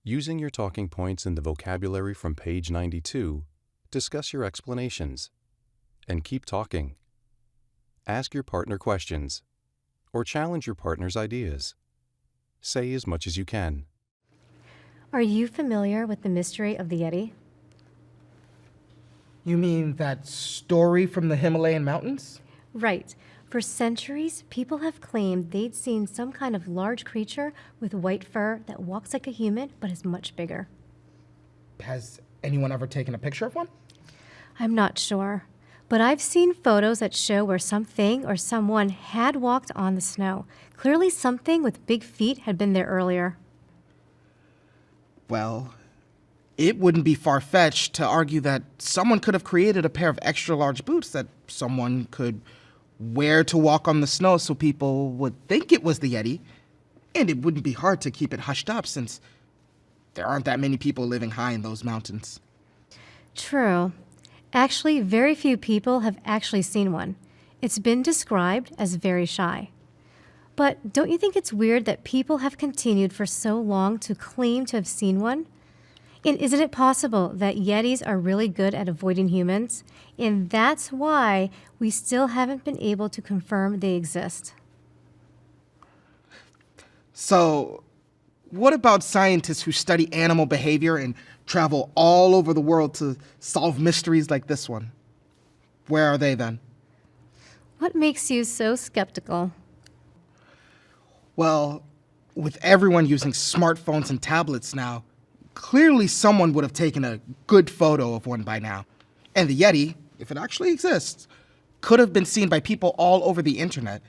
Using your talking points in the vocabulary from page 92, discuss your explanations. And keep talking. Ask your partner questions, or challenge your partner's ideas. Say as much as you can. Are you familiar with the mystery of the Yeti? You mean that story from the Himalayan mountains? Right. For centuries, people have claimed they'd seen some kind of large creature with white fur that walks like a human but is much bigger. Has anyone ever taken a picture of one? I'm not sure, but I've seen photos that show where something or someone had walked on the snow. Clearly something with big feet had been there earlier. Well, it wouldn't be far-fetched to argue that someone could have created a pair of extra-large boots that someone could wear to walk on the snow so people would think it was the Yeti, and it wouldn't be hard to keep it hushed up since there aren't that many people living high in those mountains. True. Actually, very few people have actually seen one. It's been described as very shy. But don't you think it's weird that people have continued for so long to claim to have seen one? And isn't it possible that Yetis are really good at avoiding humans? And that's why we still haven't been able to confirm they exist. So, what about scientists who study animal behavior and travel all over the world to solve mysteries like this one? Where are they then? What makes you so skeptical? Well, with everyone using smartphones and tablets now, clearly someone would have taken a good photo of one by now. And the Yeti, if it actually exists, could have been seen by people all over the internet.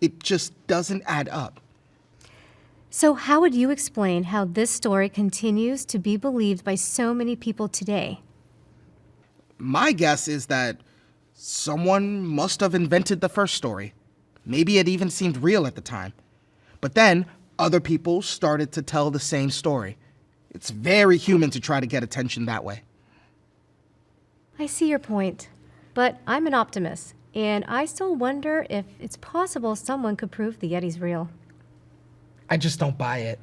It just doesn't add up. So how would you explain how this story continues to be believed by so many people today? My guess is that someone must have invented the first story. Maybe it even seemed real at the time. But then other people started to tell the same story. It's very human to try to get attention that way. I see your point, but I'm an optimist, and I still wonder if it's possible someone could prove the Yeti's real. I just don't buy it.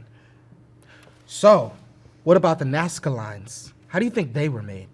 So, what about the Nazca lines? How do you think they were made?